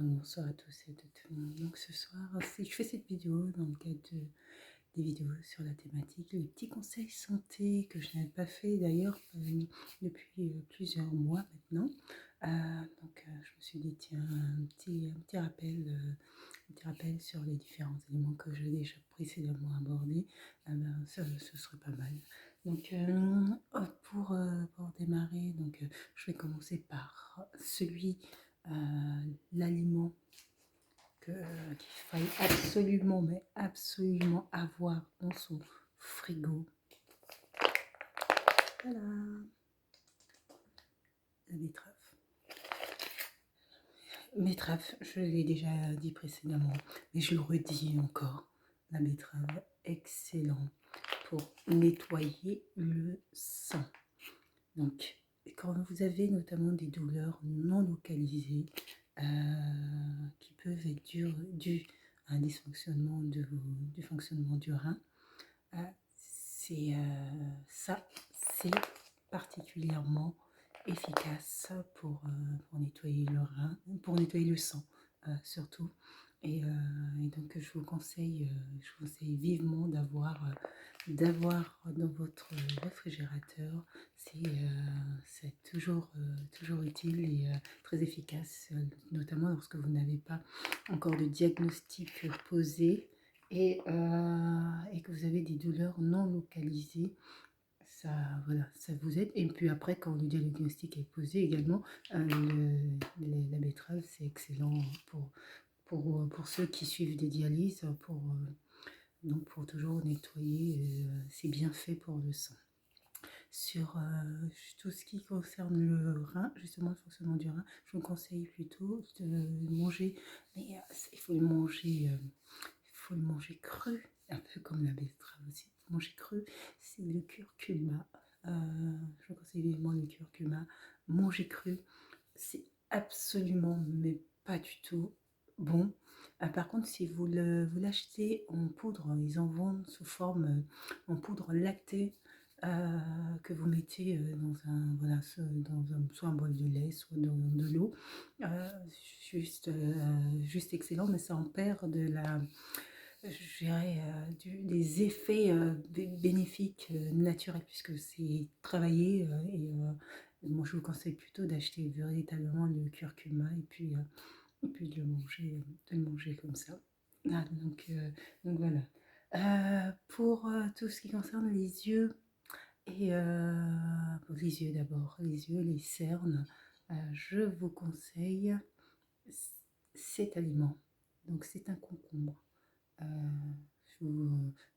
Donc bonsoir à tous et à toutes. Donc ce soir, je fais cette vidéo dans le cadre des vidéos sur la thématique, les petits conseils santé que je n'avais pas fait d'ailleurs depuis plusieurs mois maintenant. Je me suis dit tiens, un petit rappel sur les différents éléments que j'ai déjà précédemment abordés, ce serait pas mal. Donc pour démarrer, je vais commencer par l'aliment qu'il faille absolument, mais absolument avoir dans son frigo. Voilà, la betterave. Betterave, je l'ai déjà dit précédemment, mais je le redis encore. La betterave, excellent pour nettoyer le sang. Donc, quand vous avez notamment des douleurs non localisées qui peuvent être dues à un dysfonctionnement du fonctionnement du rein, c'est particulièrement efficace pour nettoyer le rein, pour nettoyer le sang surtout. Et donc je vous conseille vivement d'avoir dans votre réfrigérateur. C'est toujours utile et très efficace, notamment lorsque vous n'avez pas encore de diagnostic posé et que vous avez des douleurs non localisées. Ça vous aide. Et puis après, quand le diagnostic est posé également, la betterave, c'est excellent pour ceux qui suivent des dialyses, pour toujours nettoyer, c'est bien fait pour le sang. Sur tout ce qui concerne le rein, justement le fonctionnement du rein, je vous conseille plutôt de manger, mais il faut le manger cru, un peu comme la betterave aussi. Il faut manger cru, c'est le curcuma. Je vous conseille vivement le curcuma. Manger cru, c'est absolument, mais pas du tout bon. Par contre, si vous l'achetez en poudre, ils en vendent sous forme en poudre lactée que vous mettez soit un bol de lait, soit dans de l'eau. Juste excellent, mais ça en perd des effets bénéfiques naturels puisque c'est travaillé moi je vous conseille plutôt d'acheter véritablement le curcuma et puis de le manger comme ça. Donc voilà. Pour tout ce qui concerne les yeux, pour les yeux d'abord, les cernes, je vous conseille cet aliment. Donc c'est un concombre. Euh,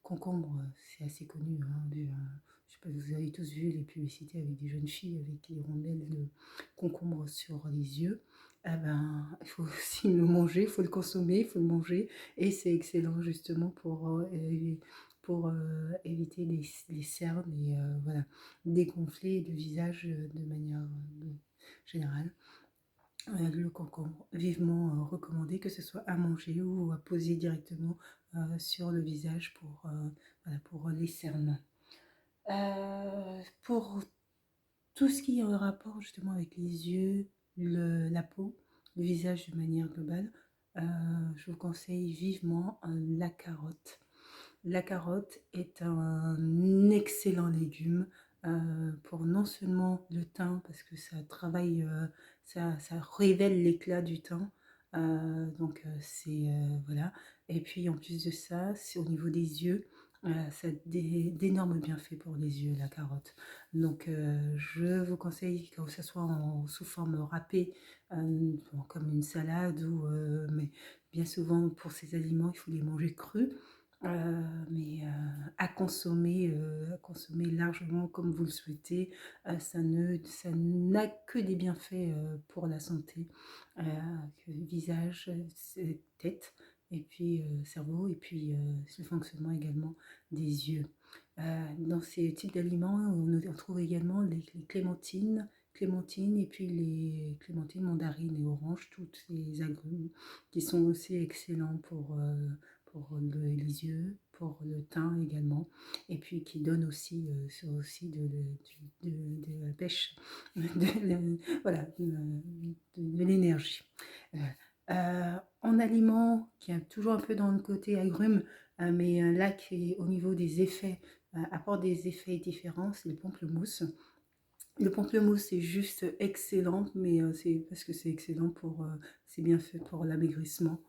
Concombre, c'est assez connu. Je sais pas, vous avez tous vu les publicités avec des jeunes filles avec des rondelles de concombre sur les yeux. Il faut aussi le manger, il faut le consommer, il faut le manger. Et c'est excellent justement pour éviter les cernes et dégonfler le visage de manière générale. Le concombre, vivement recommandé, que ce soit à manger ou à poser directement sur le visage pour les cernes. Pour tout ce qui est en rapport justement avec les yeux, la peau, le visage de manière globale, je vous conseille vivement la carotte. La carotte est un excellent légume pour non seulement le teint, parce que ça travaille, ça révèle l'éclat du teint. Voilà. Et puis en plus de ça, c'est au niveau des yeux, ça a d'énormes bienfaits pour les yeux, la carotte. Donc je vous conseille que ce soit sous forme râpée, comme une salade, mais bien souvent pour ces aliments, il faut les manger crus. À consommer largement comme vous le souhaitez. Ça n'a que des bienfaits pour la santé, visage, tête, et puis cerveau, et puis le fonctionnement également des yeux. Dans ces types d'aliments, on trouve également les clémentines, et puis les clémentines, mandarines et oranges, toutes ces agrumes qui sont aussi excellents pour les yeux, pour le teint également, et puis qui donnent aussi, de la pêche, voilà, de l'énergie. En aliment, qui est toujours un peu dans le côté agrumes, mais là qui est au niveau des effets, apporte des effets différents, c'est le pamplemousse. Le pamplemousse, c'est juste excellent, mais c'est parce que c'est excellent pour, c'est bien fait pour l'amaigrissement.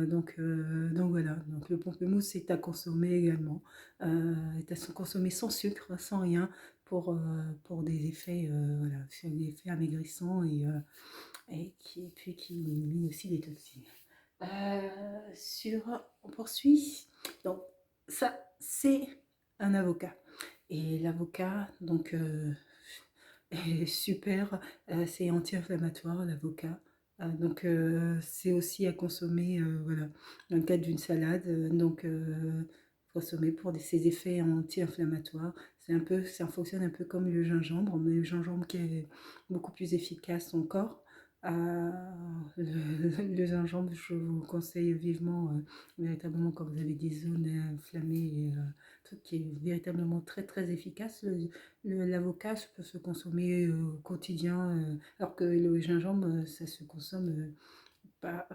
Donc voilà, donc le pamplemousse est à consommer également, est à consommer sans sucre, sans rien, pour des effets, voilà, c'est des effets amaigrissants puis qui élimine aussi des toxines. On poursuit. Donc ça, c'est un avocat. Et l'avocat, donc est super, c'est anti-inflammatoire l'avocat. C'est aussi à consommer voilà, dans le cadre d'une salade. Consommer pour ses effets anti-inflammatoires. Ça fonctionne un peu comme le gingembre, mais le gingembre qui est beaucoup plus efficace encore. Euh, le gingembre, je vous conseille vivement, véritablement, quand vous avez des zones inflammées, truc qui est véritablement très très efficace. L'avocat peut se consommer au quotidien, alors que le gingembre, ça se consomme pas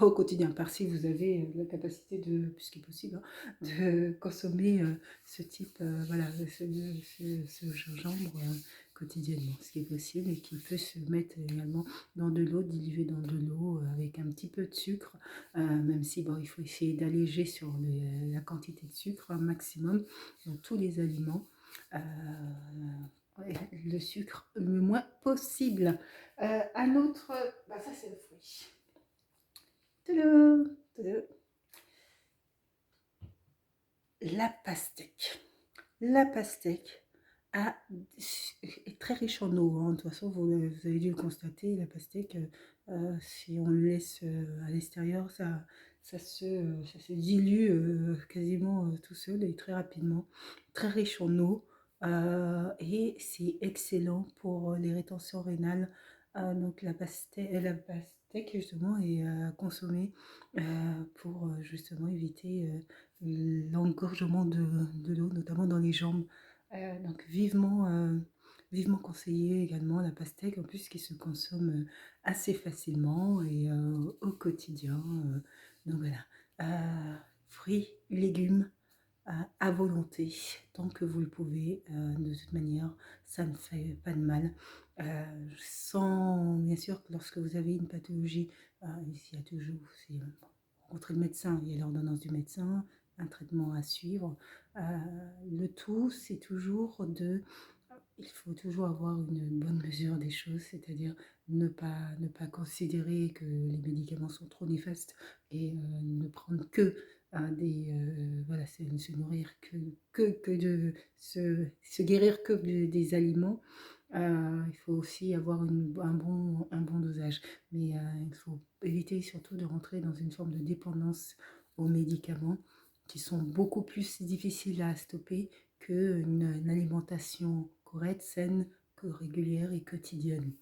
au quotidien, par si vous avez la capacité de, puisqu'il est possible, hein, de consommer ce type, voilà, ce gingembre quotidiennement, ce qui est possible et qui peut se mettre également dans de l'eau, dilué dans de l'eau avec un petit peu de sucre, même si bon, il faut essayer d'alléger sur la quantité de sucre un maximum dans tous les aliments. Euh, le sucre le moins possible. Un autre, bah ça c'est le fruit. Tadam, tadam. La pastèque. La pastèque est très riche en eau, hein. De toute façon, vous avez dû le constater, la pastèque, si on le laisse à l'extérieur, ça se dilue quasiment tout seul et très rapidement. Très riche en eau, et c'est excellent pour les rétentions rénales. Donc la pastèque justement est consommée pour justement éviter l'engorgement de l'eau, notamment dans les jambes. Vivement conseillé également la pastèque, en plus qui se consomme assez facilement et au quotidien. Donc voilà. Fruits, légumes, à volonté, tant que vous le pouvez. De toute manière, ça ne fait pas de mal. Sans, bien sûr, lorsque vous avez une pathologie, il y a toujours, si vous rencontrez le médecin, il y a l'ordonnance du médecin, un traitement à suivre. Le tout, c'est toujours il faut toujours avoir une bonne mesure des choses, c'est-à-dire ne pas considérer que les médicaments sont trop néfastes et ne prendre que voilà, c'est se nourrir que de se guérir que des aliments. Il faut aussi avoir un bon dosage, mais il faut éviter surtout de rentrer dans une forme de dépendance aux médicaments qui sont beaucoup plus difficiles à stopper qu'une alimentation correcte, saine, régulière et quotidienne.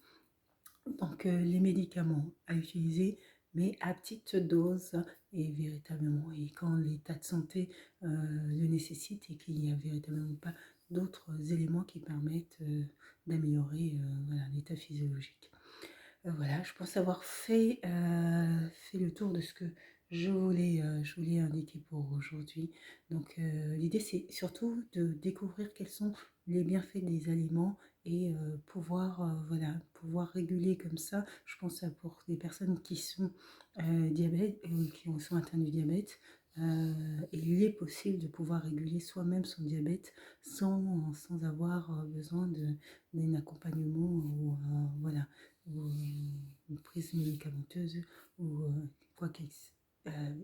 Donc les médicaments à utiliser, mais à petite dose et véritablement, et quand l'état de santé le nécessite et qu'il n'y a véritablement pas d'autres éléments qui permettent d'améliorer voilà, l'état physiologique. Voilà, je pense avoir fait le tour de ce que je voulais indiquer pour aujourd'hui. Donc l'idée c'est surtout de découvrir quels sont les bienfaits des aliments et voilà, pouvoir réguler comme ça. Je pense à pour des personnes qui sont qui sont atteintes du diabète. Il est possible de pouvoir réguler soi-même son diabète sans avoir besoin d'un accompagnement ou voilà, ou une prise médicamenteuse ou quoi qu'il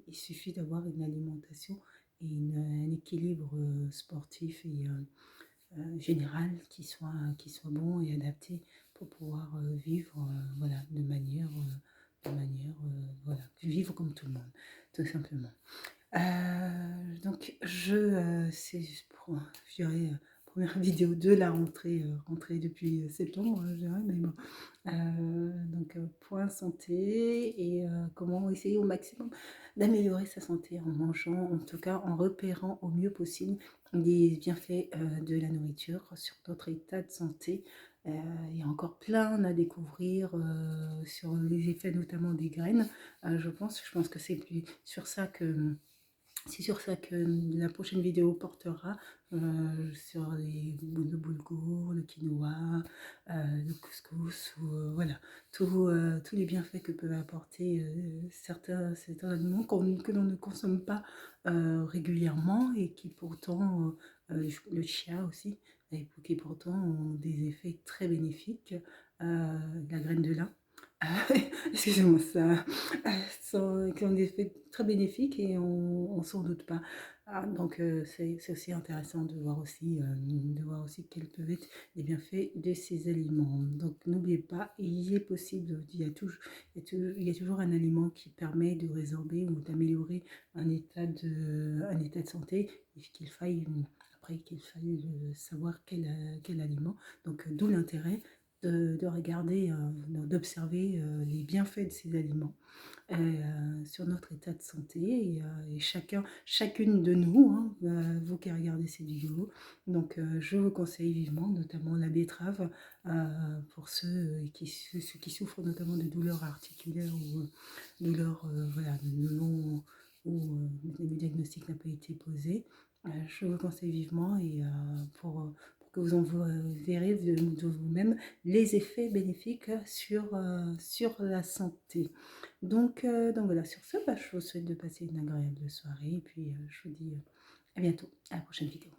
il suffit d'avoir une alimentation et un équilibre sportif et général qui soit bon et adapté pour pouvoir vivre voilà, voilà, vivre comme tout le monde, tout simplement. C'est pour, je dirais, première vidéo de la rentrée depuis septembre, je dirais, mais bon. Point santé et comment essayer au maximum d'améliorer sa santé en mangeant, en tout cas en repérant au mieux possible les bienfaits de la nourriture sur notre état de santé Il y a encore plein à découvrir sur les effets notamment des graines. Je pense que c'est sur ça que la prochaine vidéo portera, sur le boulgour, le quinoa, le couscous, ou voilà, tous les bienfaits que peuvent apporter certains aliments que l'on ne consomme pas régulièrement et qui pourtant, le chia aussi, et qui pourtant ont des effets très bénéfiques. La graine de lin, excusez-moi, qui ont des effets très bénéfiques et on s'en doute pas. Donc c'est aussi intéressant de voir aussi quels peuvent être les bienfaits de ces aliments. Donc n'oubliez pas, il est possible, il y a toujours un aliment qui permet de résorber ou d'améliorer un état de santé, et qu'il faille savoir quel aliment. Donc d'où l'intérêt de regarder, d'observer les bienfaits de ces aliments sur notre état de santé, et chacune de nous, hein, vous qui regardez ces vidéos. Donc je vous conseille vivement, notamment la betterave, pour ceux qui souffrent notamment de douleurs articulaires ou douleurs, voilà, non, où le diagnostic n'a pas été posé. Je vous conseille vivement, et pour que vous en verrez de vous-même les effets bénéfiques sur la santé. Donc voilà, sur ce, je vous souhaite de passer une agréable soirée, et puis je vous dis à bientôt, à la prochaine vidéo.